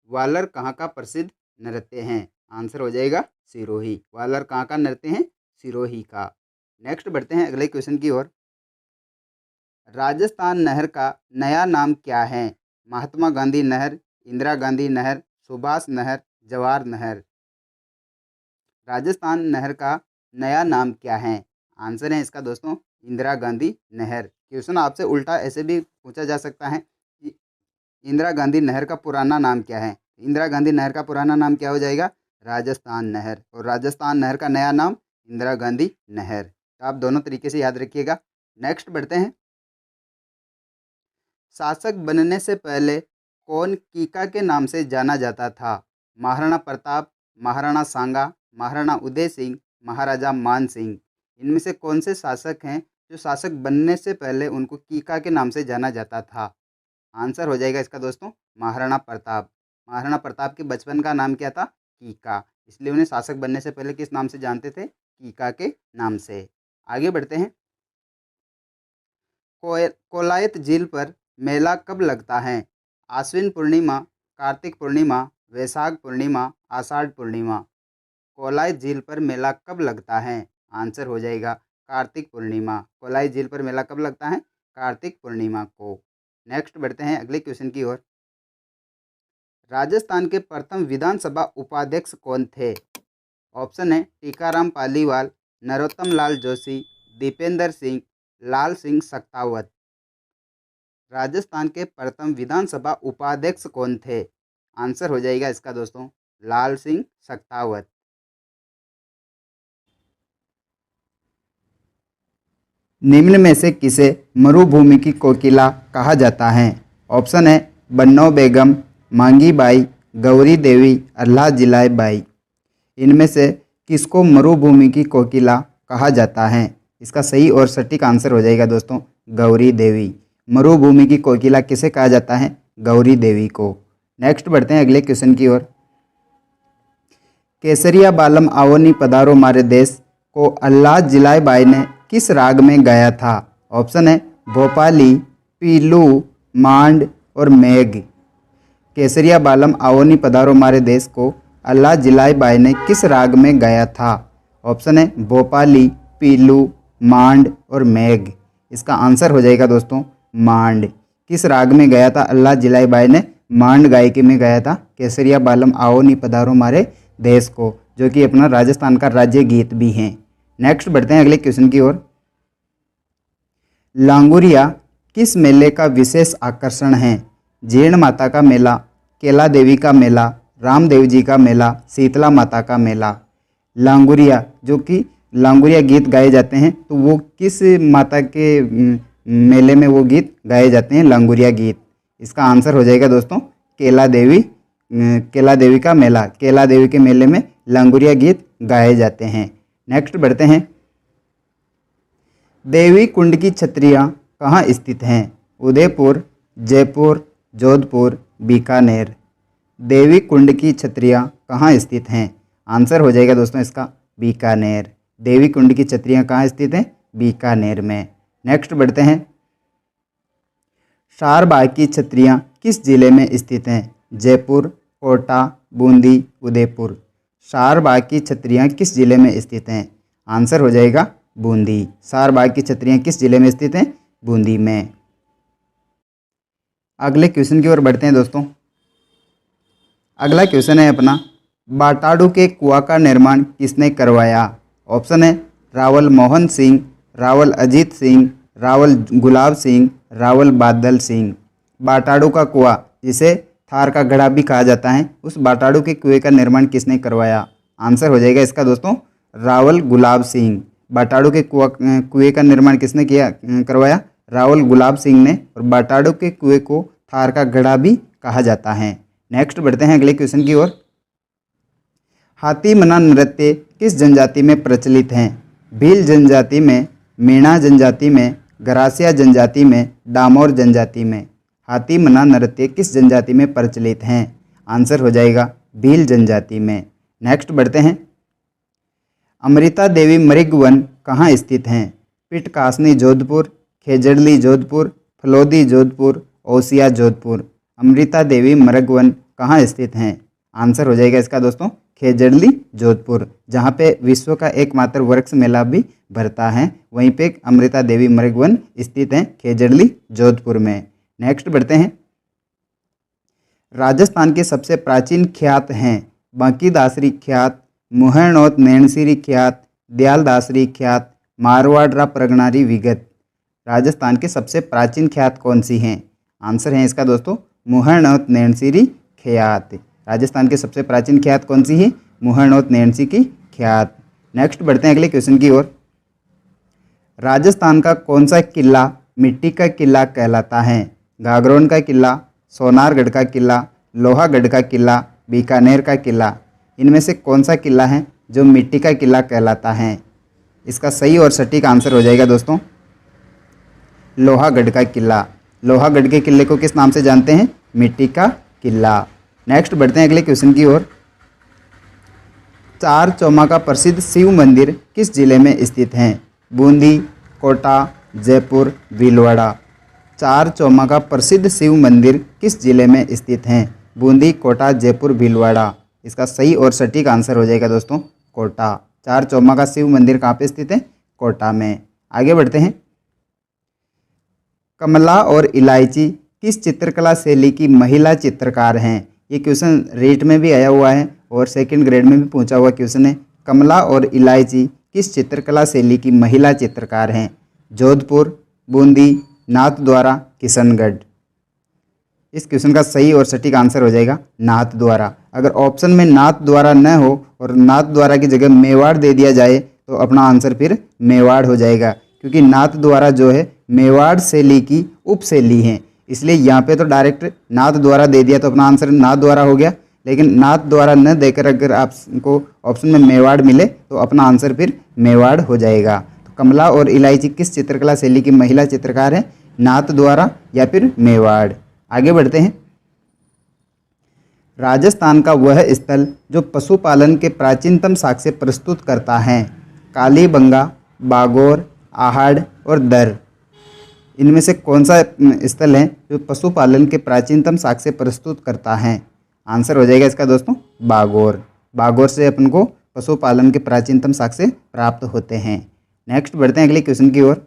वालर कहाँ का प्रसिद्ध नृत्य है? आंसर हो जाएगा सिरोही। वालर कहाँ का नृत्य है? सिरोही का। नेक्स्ट बढ़ते हैं अगले क्वेश्चन की ओर। राजस्थान नहर का नया नाम क्या है? महात्मा गांधी नहर, इंदिरा गांधी नहर, सुभाष नहर, जवाहर नहर। राजस्थान नहर का नया नाम क्या है? आंसर है इसका दोस्तों इंदिरा गांधी नहर। क्वेश्चन आपसे उल्टा ऐसे भी पूछा जा सकता है कि इंदिरा गांधी नहर का पुराना नाम क्या है? इंदिरा गांधी नहर का पुराना नाम क्या हो जाएगा? राजस्थान नहर। और राजस्थान नहर का नया नाम इंदिरा गांधी नहर। तो आप दोनों तरीके से याद रखिएगा। नेक्स्ट बढ़ते हैं। शासक बनने से पहले कौन कीका के नाम से जाना जाता था? महाराणा प्रताप, महाराणा सांगा, महाराणा उदय सिंह, महाराजा मान सिंह। इनमें से कौन से शासक हैं जो शासक बनने से पहले उनको कीका के नाम से जाना जाता था? आंसर हो जाएगा इसका दोस्तों महाराणा प्रताप। महाराणा प्रताप के बचपन का नाम क्या था? कीका। इसलिए उन्हें शासक बनने से पहले किस नाम से जानते थे? कीका के नाम से। आगे बढ़ते हैं। कोलायत झील पर मेला कब लगता है? आश्विन पूर्णिमा, कार्तिक पूर्णिमा, वैशाख पूर्णिमा, आषाढ़ पूर्णिमा। कोलायत झील पर मेला कब लगता है? आंसर हो जाएगा कार्तिक पूर्णिमा। कोलायत झील पर मेला कब लगता है? कार्तिक पूर्णिमा को। नेक्स्ट बढ़ते हैं अगले क्वेश्चन की ओर। राजस्थान के प्रथम विधानसभा उपाध्यक्ष कौन थे? ऑप्शन है टीकाराम पालीवाल, नरोत्तम लाल जोशी, दीपेंद्र सिंह, लाल सिंह सक्तावत। राजस्थान के प्रथम विधानसभा उपाध्यक्ष कौन थे? आंसर हो जाएगा इसका दोस्तों लाल सिंह सखावत। निम्न में से किसे मरुभूमि की कोकिला कहा जाता है? ऑप्शन है बन्नो बेगम, मांगी बाई, गौरी देवी, अल्लाह जिलाई बाई। इनमें से किसको मरुभूमि की कोकिला कहा जाता है? इसका सही और सटीक आंसर हो जाएगा दोस्तों गौरी देवी। मरुभूमि की कोकिला किसे कहा जाता है? गौरी देवी को। नेक्स्ट बढ़ते हैं अगले क्वेश्चन की ओर। केसरिया बालम आवनी पधारो मारे देश को अल्लाह जिलाई बाई ने किस राग में गाया था? ऑप्शन है भोपाली, पीलू, मांड और मेघ। केसरिया बालम आवनी पधारो मारे देश को अल्लाह जिलाई बाई ने किस राग में गाया था? ऑप्शन है भोपाली, पीलू, मांड और मेघ। इसका आंसर हो जाएगा दोस्तों मांड। किस राग में गाया था अल्लाह जिलाई बाई ने? मांड गायकी में गाया था केसरिया बालम आओ नी पधारो मारे देश को, जो कि अपना राजस्थान का राज्य गीत भी है। नेक्स्ट बढ़ते हैं अगले क्वेश्चन की ओर। लांगुरिया किस मेले का विशेष आकर्षण है? जीर्ण माता का मेला, केला देवी का मेला, रामदेव जी का मेला, शीतला माता का मेला। लांगुरिया, जो कि लांगुरिया गीत गाए जाते हैं, तो वो किस माता के मेले में वो गीत गाए जाते हैं? लांगुरिया गीत। इसका आंसर हो जाएगा दोस्तों केला देवी, केला देवी का मेला। केला देवी के मेले में लांगुरिया गीत गाए जाते हैं। नेक्स्ट बढ़ते हैं। देवी कुंड की छतरियाँ कहाँ स्थित हैं? उदयपुर, जयपुर, जोधपुर, बीकानेर। देवी कुंड की छतरियाँ कहाँ स्थित हैं? आंसर हो जाएगा दोस्तों इसका बीकानेर। देवी कुंड की छतरियाँ कहाँ स्थित हैं? बीकानेर में। नेक्स्ट बढ़ते हैं। शारबाग की छतरियाँ किस जिले में स्थित हैं? जयपुर, कोटा, बूंदी, उदयपुर। शारबाग की छतरियाँ किस जिले में स्थित हैं? आंसर हो जाएगा बूंदी। शारबाग की छतरियाँ किस जिले में स्थित हैं? बूंदी में। अगले क्वेश्चन की ओर बढ़ते हैं दोस्तों। अगला क्वेश्चन है अपना, बाटाडू के कुआं का निर्माण किसने करवाया? ऑप्शन है रावल मोहन सिंह, रावल अजीत सिंह, रावल गुलाब सिंह, रावल बादल सिंह। बाटाडू का कुआं, जिसे थार का गढ़ा भी कहा जाता है, उस बाटाडू के कुएं का निर्माण किसने करवाया? आंसर हो जाएगा इसका दोस्तों रावल गुलाब सिंह। बाटाडू के कुएं का निर्माण किसने करवाया? रावल गुलाब सिंह ने। और बाटाडू के कुएं को थार का गढ़ा भी कहा जाता है। नेक्स्ट बढ़ते हैं अगले क्वेश्चन की ओर। हाथी मना नृत्य किस जनजाति में प्रचलित हैं? भील जनजाति में, मीणा जनजाति में, गरासिया जनजाति में, डामोर जनजाति में। हाथी मना नृत्य किस जनजाति में प्रचलित हैं? आंसर हो जाएगा भील जनजाति में। नेक्स्ट बढ़ते हैं। अमृता देवी मृगवन कहाँ स्थित हैं? पिटकासनी जोधपुर, खेजड़ली जोधपुर, फलोदी जोधपुर, ओसिया जोधपुर। अमृता देवी मृगवन कहाँ स्थित हैं? आंसर हो जाएगा इसका दोस्तों खेजड़ली जोधपुर, जहाँ पे विश्व का एकमात्र वृक्ष मेला भी भरता है। वहीं पे अमृता देवी मृगवन स्थित हैं खेजड़ली जोधपुर में। नेक्स्ट बढ़ते हैं। राजस्थान के सबसे प्राचीन ख्यात हैं बांकीदासरी ख्यात, मुहैणोत नैणसीरी ख्यात, दयालदासरी ख्यात, मारवाड़रा प्रगनारी विगत। राजस्थान के सबसे प्राचीन ख्यात कौन सी हैं? आंसर है इसका दोस्तों मुहैणोत नैणसीरी ख्यात। राजस्थान के सबसे प्राचीन ख्यात कौन सी है? मुहैणोत नैणसी की ख्यात। नेक्स्ट बढ़ते हैं अगले क्वेश्चन की ओर। राजस्थान का कौन सा किला मिट्टी का किला कहलाता है? गागरोन का किला, सोनारगढ़ का किला, लोहागढ़ का किला, बीकानेर का किला। इनमें से कौन सा किला है जो मिट्टी का किला कहलाता है? इसका सही और सटीक आंसर हो जाएगा दोस्तों लोहागढ़ का किला। लोहागढ़ के किले को किस नाम से जानते हैं? मिट्टी का किला। नेक्स्ट बढ़ते हैं अगले क्वेश्चन की ओर। चार चौमा का प्रसिद्ध शिव मंदिर किस जिले में स्थित हैं? बूंदी, कोटा, जयपुर, भीलवाड़ा। चार चौमा का प्रसिद्ध शिव मंदिर किस जिले में स्थित हैं? बूंदी, कोटा, जयपुर, भीलवाड़ा। इसका सही और सटीक आंसर हो जाएगा दोस्तों कोटा। चार चौमा का शिव मंदिर कहाँ पे स्थित है? कोटा में। आगे बढ़ते हैं। कमला और इलायची किस चित्रकला शैली की महिला चित्रकार हैं? ये क्वेश्चन रेट में भी आया हुआ है और सेकंड ग्रेड में भी पूछा हुआ क्वेश्चन है। कमला और इलायची किस चित्रकला शैली की महिला चित्रकार हैं? जोधपुर, बूंदी, नाथद्वारा, किशनगढ़। इस क्वेश्चन का सही और सटीक आंसर हो जाएगा नाथद्वारा। अगर ऑप्शन में नाथ द्वारा न हो और नाथ द्वारा की जगह मेवाड़ दे दिया जाए तो अपना आंसर फिर मेवाड़ हो जाएगा, क्योंकि नाथ द्वारा जो है मेवाड़ शैली की उपशैली है, इसलिए यहाँ पे तो डायरेक्ट नाथ द्वारा दे दिया तो अपना आंसर नाथ द्वारा हो गया। लेकिन नाथ द्वारा न देकर अगर आपको ऑप्शन में मेवाड़ मिले तो अपना आंसर फिर मेवाड़ हो जाएगा। तो कमला और इलायची किस चित्रकला शैली की महिला चित्रकार है? नाथ द्वारा या फिर मेवाड़। आगे बढ़ते हैं। राजस्थान का वह स्थल जो पशुपालन के प्राचीनतम साक्ष्य प्रस्तुत करता है? कालीबंगा, बागोर, आहड़ और दर। इनमें से कौन सा स्थल है जो पशुपालन के प्राचीनतम साक्ष्य प्रस्तुत करता है? आंसर हो जाएगा इसका दोस्तों बागोर। बागोर से अपन को पशुपालन के प्राचीनतम साक्ष्य प्राप्त होते हैं। नेक्स्ट बढ़ते हैं अगले क्वेश्चन की ओर।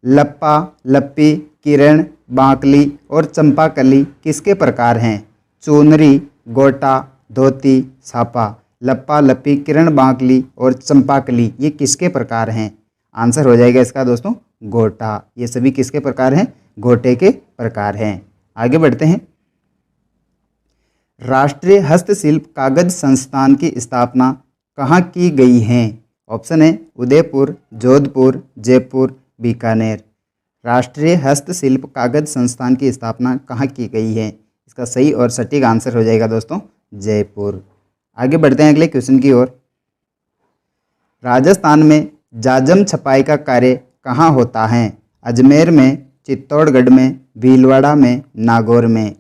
लप्पा, लप्पी, किरण, बांकली और चंपाकली किसके प्रकार हैं? चूनरी, गोटा, धोती, छापा। लप्पा, लप्पी, किरण, बांकली और चंपाकली ये किसके प्रकार हैं? आंसर हो जाएगा इसका दोस्तों गोटा। ये सभी किसके प्रकार हैं? गोटे के प्रकार हैं। आगे बढ़ते हैं। राष्ट्रीय हस्तशिल्प कागज संस्थान की स्थापना कहाँ की गई है? ऑप्शन है उदयपुर, जोधपुर, जयपुर, बीकानेर। राष्ट्रीय हस्तशिल्प कागज संस्थान की स्थापना कहाँ की गई है? इसका सही और सटीक आंसर हो जाएगा दोस्तों जयपुर। आगे बढ़ते हैं अगले क्वेश्चन की ओर। राजस्थान में जाजम छपाई का कार्य कहाँ होता है? अजमेर में, चित्तौड़गढ़ में, भीलवाड़ा में, नागौर में।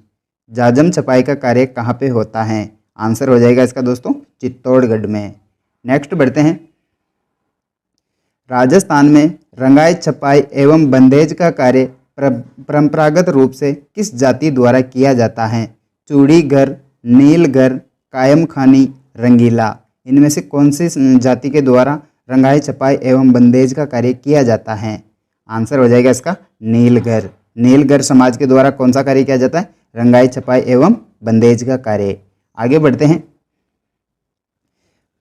जाजम छपाई का कार्य कहाँ पे होता है? आंसर हो जाएगा इसका दोस्तों चित्तौड़गढ़ में। नेक्स्ट बढ़ते हैं। राजस्थान में रंगाई छपाई एवं बंदेज का कार्य परंपरागत रूप से किस जाति द्वारा किया जाता है? चूड़ीगर, नीलगर, कायम खानी, रंगीला। इनमें से कौन सी जाति के द्वारा रंगाई छपाई एवं बंदेज का कार्य किया जाता है? आंसर हो जाएगा इसका नीलगर। नीलगर समाज के द्वारा कौन सा कार्य किया जाता है? रंगाई छपाई एवं बंदेज का कार्य। आगे बढ़ते हैं।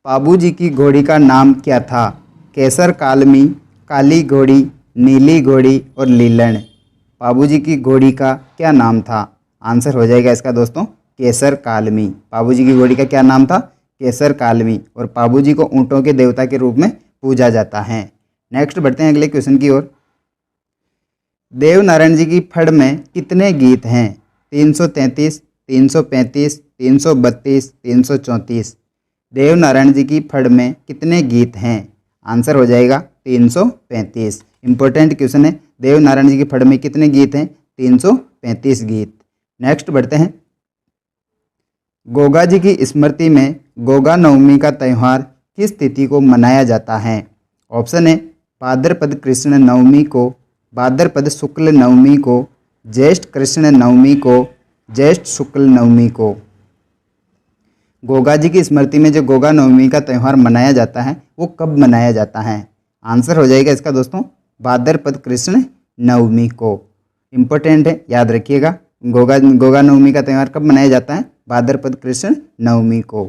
पाबू जी की घोड़ी का नाम क्या था? केसर कालमी, काली घोड़ी, नीली घोड़ी और लीलन। पाबू जी की घोड़ी का क्या नाम था? आंसर हो जाएगा इसका दोस्तों केसर कालमी। पाबू जी की घोड़ी का क्या नाम था? केसर कालमी। और पाबू जी को ऊँटों के देवता के रूप में पूजा जाता है। नेक्स्ट बढ़ते हैं अगले क्वेश्चन की ओर। देवनारायण जी की फड़ में कितने गीत हैं? 333, 335, 332, 334। देवनारायण जी की फड़ में कितने गीत हैं? आंसर हो जाएगा 335। इंपॉर्टेंट क्वेश्चन है। देवनारायण जी की फड़ में कितने गीत हैं? 335 गीत। नेक्स्ट बढ़ते हैं। गोगा जी की स्मृति में गोगा नवमी का त्यौहार किस तिथि को मनाया जाता है? ऑप्शन है भाद्रपद कृष्ण नवमी को, भाद्रपद शुक्ल नवमी को, ज्येष्ठ कृष्ण नवमी को, ज्येष्ठ शुक्ल नवमी को। गोगा जी की स्मृति में जो गोगा नवमी का त्यौहार मनाया जाता है वो कब मनाया जाता है? आंसर हो जाएगा इसका दोस्तों भाद्रपद कृष्ण नवमी को। इम्पोर्टेंट है, याद रखिएगा। गोगा नवमी का त्यौहार कब मनाया जाता है? भाद्रपद कृष्ण नवमी को।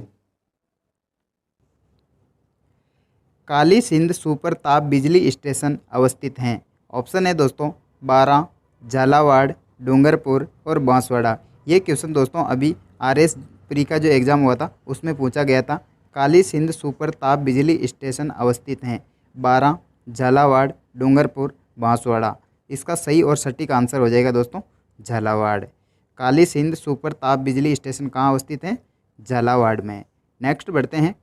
काली सिंध सुपर ताप बिजली स्टेशन अवस्थित हैं। ऑप्शन है दोस्तों बारां, झालावाड़, डूंगरपुर और बांसवाड़ा। ये क्वेश्चन दोस्तों अभी RS प्री का जो एग्ज़ाम हुआ था उसमें पूछा गया था। काली सिंध सुपर ताप बिजली स्टेशन अवस्थित हैं बारां, झालावाड़, डूंगरपुर, बांसवाड़ा। इसका सही और सटीक आंसर हो जाएगा दोस्तों झालावाड़। काली सिंध सुपर ताप बिजली स्टेशन कहाँ अवस्थित है? झालावाड़ में। नेक्स्ट बढ़ते हैं।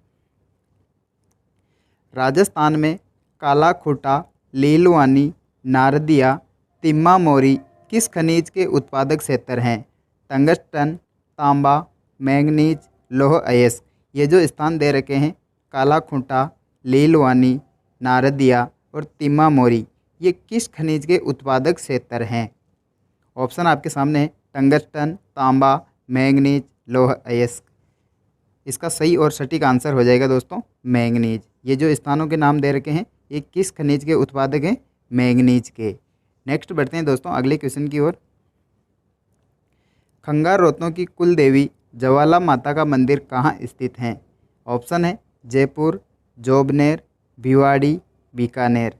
राजस्थान में काला खूटा, लीलवानी, नारदिया, तिम्मा मोरी किस खनिज के उत्पादक क्षेत्र हैं? टंगस्टन, तांबा, मैंगनीज, लौह अयस्क। ये जो स्थान दे रखे हैं काला खूंटा, लीलवानी, नारदिया और तिम्मा मोरी, ये किस खनिज के उत्पादक क्षेत्र हैं? ऑप्शन आपके सामने है टंगस्टन, तांबा, मैंगनीज, लौह अयस्क। इसका सही और सटीक आंसर हो जाएगा दोस्तों मैंगनीज। ये जो स्थानों के नाम दे रखे हैं ये किस खनिज के उत्पादक हैं? मैंगनीज के। नेक्स्ट बढ़ते हैं दोस्तों अगले क्वेश्चन की ओर। खंगारोतों की कुल देवी ज्वाला माता का मंदिर कहाँ स्थित है? ऑप्शन है जयपुर, जोबनेर, भिवाड़ी, बीकानेर।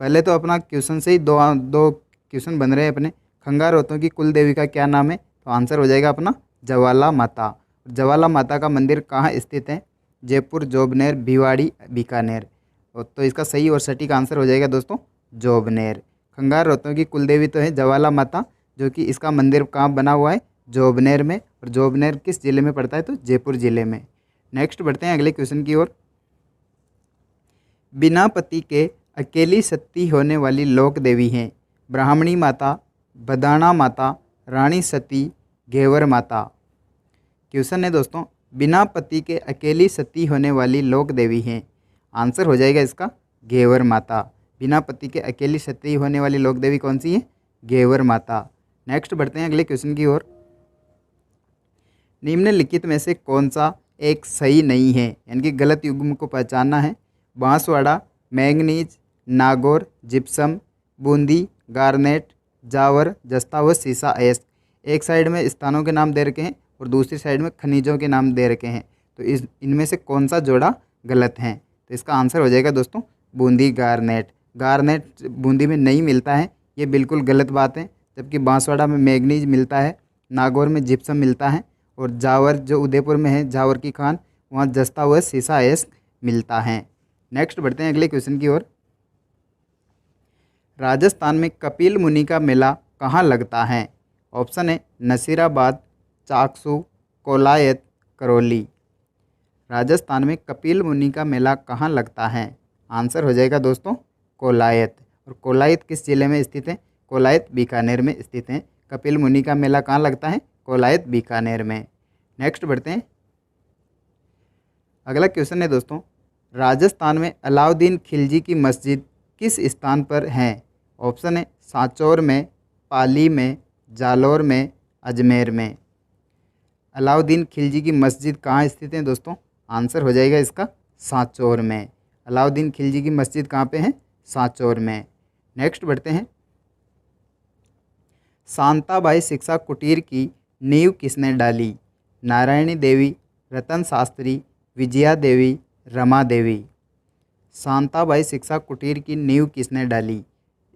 पहले तो अपना क्वेश्चन से ही दो क्वेश्चन बन रहे हैं अपने। खंगारोतों की कुल देवी का क्या नाम है? तो आंसर हो जाएगा अपना ज्वाला माता। ज्वाला माता का मंदिर कहाँ स्थित है? जयपुर, जोबनेर, भिवाड़ी, बीकानेर। तो इसका सही और सटीक आंसर हो जाएगा दोस्तों जोबनेर। खंगार रोतों की कुलदेवी तो है ज्वाला माता, जो कि इसका मंदिर कहाँ बना हुआ है? जोबनेर में। और जोबनेर किस जिले में पड़ता है? तो जयपुर जिले में। नेक्स्ट बढ़ते हैं अगले क्वेश्चन की ओर। बिना पति के अकेली सती होने वाली लोक देवी हैं? ब्राह्मणी माता, बदाना माता, रानी सती, घेवर माता। क्वेश्चन है दोस्तों, बिना पति के अकेली सती होने वाली लोक देवी हैं? आंसर हो जाएगा इसका घेवर माता। बिना पति के अकेली सती होने वाली लोक देवी कौन सी है? घेवर माता। नेक्स्ट बढ़ते हैं अगले क्वेश्चन की ओर। निम्नलिखित में से कौन सा एक सही नहीं है, यानी कि गलत युग्म को पहचानना है? Banswara, manganese, Nagaur, gypsum, Bundi, garnet, Jawar, जस्ता व सीसा अयस्क। एक साइड में स्थानों के नाम दे रखे हैं और दूसरी साइड में खनिजों के नाम दे रखे हैं, तो इनमें से कौन सा जोड़ा गलत है? तो इसका आंसर हो जाएगा दोस्तों बूंदी गार्नेट। गार्नेट बूंदी में नहीं मिलता है, ये बिल्कुल गलत बात है। जबकि बांसवाड़ा में मैंगनीज मिलता है, नागौर में जिप्सम मिलता है, और जावर जो उदयपुर में है, जावर की खान, वहाँ जस्ता व सीसा अयस्क मिलता है। नेक्स्ट बढ़ते हैं अगले क्वेश्चन की ओर। राजस्थान में कपिल मुनि का मेला कहाँ लगता है? ऑप्शन है नसीराबाद, चाकसू, कोलायत, करौली। राजस्थान में कपिल मुनि का मेला कहाँ लगता है? आंसर हो जाएगा दोस्तों कोलायत। और कोलायत किस जिले में स्थित है? कोलायत बीकानेर में स्थित है। कपिल मुनि का मेला कहाँ लगता है? कोलायत बीकानेर में। नेक्स्ट बढ़ते हैं अगला क्वेश्चन है दोस्तों, राजस्थान में अलाउद्दीन खिलजी की मस्जिद किस स्थान पर है? ऑप्शन है सांचौर में, पाली में, जालौर में, अजमेर में। अलाउद्दीन खिलजी की मस्जिद कहाँ स्थित है दोस्तों? आंसर हो जाएगा इसका सांचौर में। अलाउद्दीन खिलजी की मस्जिद कहाँ पे है? सांचौर में। नेक्स्ट बढ़ते हैं, शांताबाई शिक्षा कुटीर की नींव किसने डाली? नारायणी देवी, रतन शास्त्री, विजया देवी, रमा देवी। शांताबाई शिक्षा कुटीर की नींव किसने डाली?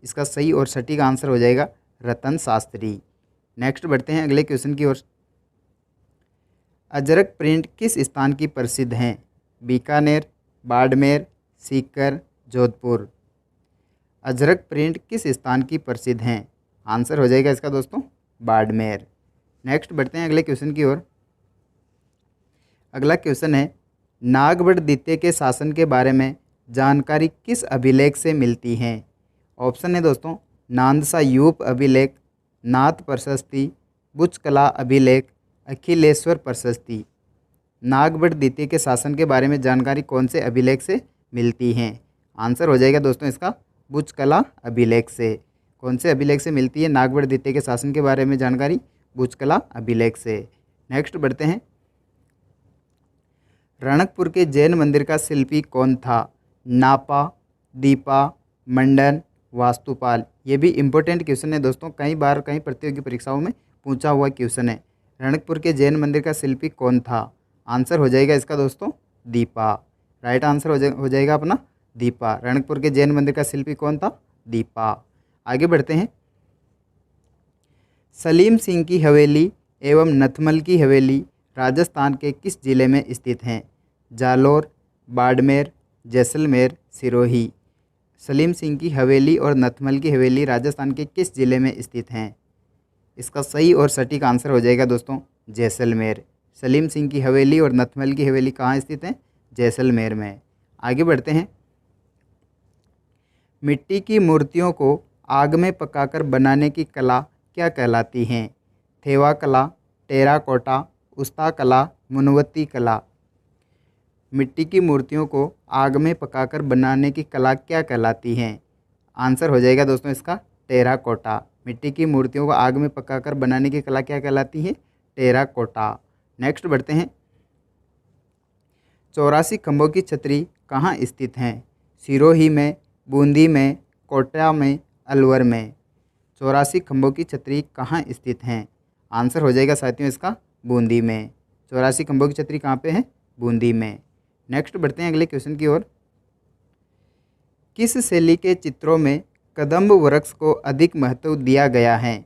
इसका सही और सटीक आंसर हो जाएगा रतन शास्त्री। नेक्स्ट बढ़ते हैं अगले क्वेश्चन की ओर। अजरक प्रिंट किस स्थान की प्रसिद्ध हैं? बीकानेर, बाड़मेर, सीकर, जोधपुर। अजरक प्रिंट किस स्थान की प्रसिद्ध हैं? आंसर हो जाएगा इसका दोस्तों बाड़मेर। नेक्स्ट बढ़ते हैं अगले क्वेश्चन की ओर। अगला क्वेश्चन है, नागभट्ट द्वितीय के शासन के बारे में जानकारी किस अभिलेख से मिलती है? ऑप्शन है दोस्तों नांदसा यूप अभिलेख, नाथ प्रशस्ति, बुचकला अभिलेख, अखिलेश्वर प्रशस्ति। नागभट्ट द्वितीय के शासन के बारे में जानकारी कौन से अभिलेख से मिलती है? आंसर हो जाएगा दोस्तों इसका बुचकला अभिलेख से। कौन से अभिलेख से मिलती है नागभट्ट द्वितीय के शासन के बारे में जानकारी? बुचकला अभिलेख से। नेक्स्ट बढ़ते हैं, रणकपुर के जैन मंदिर का शिल्पी कौन था? नापा, दीपा, मंडन, वास्तुपाल। ये भी इम्पोर्टेंट क्वेश्चन है दोस्तों, कई बार कई प्रतियोगी परीक्षाओं में पूछा हुआ क्वेश्चन है। रणकपुर के जैन मंदिर का शिल्पी कौन था? आंसर हो जाएगा इसका दोस्तों दीपा। राइट आंसर हो जाएगा अपना दीपा। रणकपुर के जैन मंदिर का शिल्पी कौन था? दीपा। आगे बढ़ते हैं, सलीम सिंह की हवेली एवं नथमल की हवेली राजस्थान के किस जिले में स्थित हैं? जालौर, बाड़मेर, जैसलमेर, सिरोही। सलीम सिंह की हवेली और नथमल की हवेली राजस्थान के किस जिले में स्थित हैं? इसका सही और सटीक आंसर हो जाएगा दोस्तों जैसलमेर। सलीम सिंह की हवेली और नथमल की हवेली कहाँ स्थित हैं? जैसलमेर में। आगे बढ़ते हैं, मिट्टी की मूर्तियों को आग में पकाकर बनाने की कला क्या कहलाती हैं? थेवा कला, टेराकोटा, उस्ता कला, मुनवत्ती कला। मिट्टी की मूर्तियों को आग में पकाकर बनाने की कला क्या कहलाती हैं? आंसर हो जाएगा दोस्तों इसका टेराकोटा। मिट्टी की मूर्तियों को आग में पकाकर बनाने की कला क्या कहलाती है? टेराकोटा। नेक्स्ट बढ़ते हैं, 84 खंभों की छतरी कहाँ स्थित हैं? सिरोही में, बूंदी में, कोटा में, अलवर में। 84 खंभों की छतरी कहाँ स्थित हैं? आंसर हो जाएगा साथियों इसका बूंदी में। 84 खंभों की छतरी कहाँ पे है? बूंदी में। नेक्स्ट बढ़ते हैं अगले क्वेश्चन की ओर। किस शैली के चित्रों में कदम्ब वृक्ष को अधिक महत्व दिया गया है?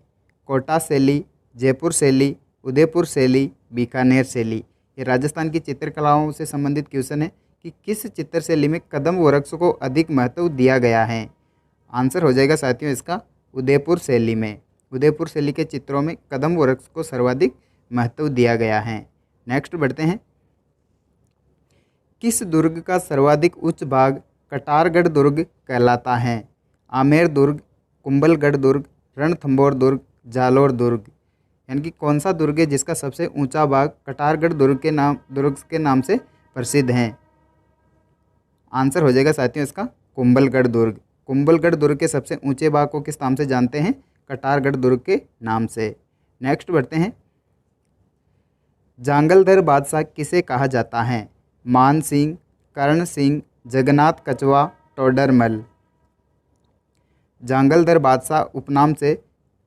कोटा शैली, जयपुर शैली, उदयपुर शैली, बीकानेर शैली। ये राजस्थान की चित्रकलाओं से संबंधित क्वेश्चन है कि किस चित्रशैली में कदम वृक्ष को अधिक महत्व दिया गया है। आंसर हो जाएगा साथियों इसका उदयपुर शैली में। उदयपुर शैली के चित्रों में कदम वृक्ष को सर्वाधिक महत्व दिया गया है। नेक्स्ट बढ़ते हैं। किस दुर्ग का सर्वाधिक उच्च भाग कटारगढ़ दुर्ग कहलाता है। आमेर दुर्ग, कुंभलगढ़ दुर्ग, रणथंभौर दुर्ग, जालोर दुर्ग। यानी कि कौन सा दुर्ग है जिसका सबसे ऊंचा भाग कटारगढ़ दुर्ग के नाम से प्रसिद्ध है। आंसर हो जाएगा साथियों इसका कुंभलगढ़ दुर्ग। कुंभलगढ़ दुर्ग के सबसे ऊंचे भाग को किस नाम से जानते हैं? कटारगढ़ दुर्ग के नाम से। नेक्स्ट बढ़ते हैं। जांगलधर बादशाह किसे कहा जाता है? मान सिंह, कर्ण सिंह, जगन्नाथ कछवा, टोडरमल। जांगलधर बादशाह उपनाम से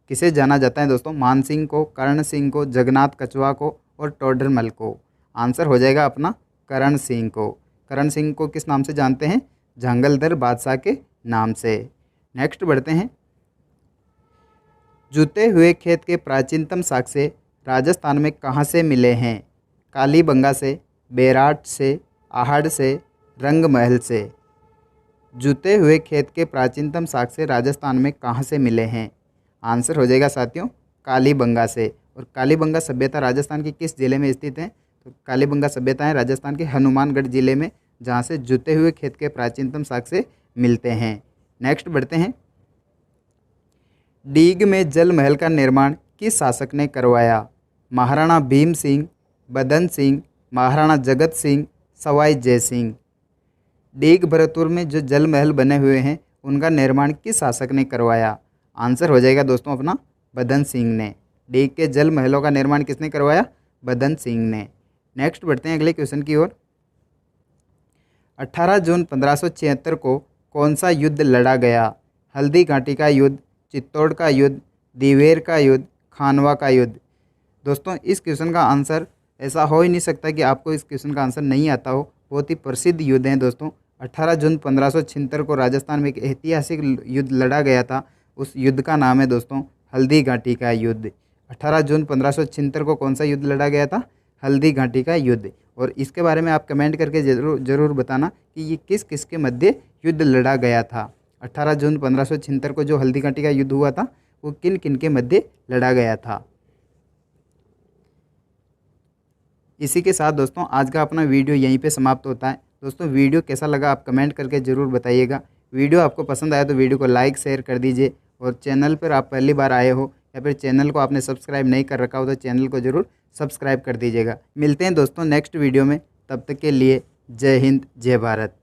किसे जाना जाता है दोस्तों? मान सिंह को, कर्ण सिंह को, जगन्नाथ कछवा को और टोडरमल को। आंसर हो जाएगा अपना कर्ण सिंह को। कर्ण सिंह को किस नाम से जानते हैं? जांगलधर बादशाह के नाम से। नेक्स्ट बढ़ते हैं। जुते हुए खेत के प्राचीनतम साक्ष्य राजस्थान में कहाँ से मिले हैं? कालीबंगा से, बेराट से, आहड़ से, रंगमहल से। जुते हुए खेत के प्राचीनतम साक्ष्य राजस्थान में कहाँ से मिले हैं? आंसर हो जाएगा साथियों कालीबंगा से। और कालीबंगा सभ्यता राजस्थान के किस जिले में स्थित है? तो कालीबंगा सभ्यता है राजस्थान के हनुमानगढ़ जिले में, जहाँ से जुते हुए खेत के प्राचीनतम साक्ष्य मिलते हैं। नेक्स्ट बढ़ते हैं। डीग में जल महल का निर्माण किस शासक ने करवाया? महाराणा भीम सिंह, बदन सिंह, महाराणा जगत सिंह, सवाई जय सिंह। डीग भरतपुर में जो जल महल बने हुए हैं उनका निर्माण किस शासक ने करवाया? आंसर हो जाएगा दोस्तों अपना बदन सिंह ने। डीग के जल महलों का निर्माण किसने करवाया? बदन सिंह ने। नेक्स्ट बढ़ते हैं अगले क्वेश्चन की ओर। 18 जून 1576 को कौन सा युद्ध लड़ा गया? हल्दी घाटी का युद्ध, चित्तौड़ का युद्ध, दिवेर का युद्ध, खानवा का युद्ध। दोस्तों इस क्वेश्चन का आंसर ऐसा हो ही नहीं सकता कि आपको इस क्वेश्चन का आंसर नहीं आता हो। बहुत ही प्रसिद्ध युद्ध हैं दोस्तों। 18 जून 1576 को राजस्थान में एक ऐतिहासिक युद्ध लड़ा गया था। उस युद्ध का नाम है दोस्तों हल्दी घाटी का युद्ध। 18 जून 1576 को कौन सा युद्ध लड़ा गया था? हल्दी घाटी का युद्ध। और इसके बारे में आप कमेंट करके जरूर बताना कि ये किस किस के मध्य युद्ध लड़ा गया था। 18 जून 1576 को जो हल्दी घाटी का युद्ध हुआ था वो किन किन के मध्य लड़ा गया था। इसी के साथ दोस्तों आज का अपना वीडियो यहीं पे समाप्त होता है। दोस्तों वीडियो कैसा लगा आप कमेंट करके ज़रूर बताइएगा। वीडियो आपको पसंद आया तो वीडियो को लाइक शेयर कर दीजिए। और चैनल पर आप पहली बार आए हो या फिर चैनल को आपने सब्सक्राइब नहीं कर रखा हो तो चैनल को ज़रूर सब्सक्राइब कर दीजिएगा। मिलते हैं दोस्तों नेक्स्ट वीडियो में, तब तक के लिए जय हिंद जय भारत।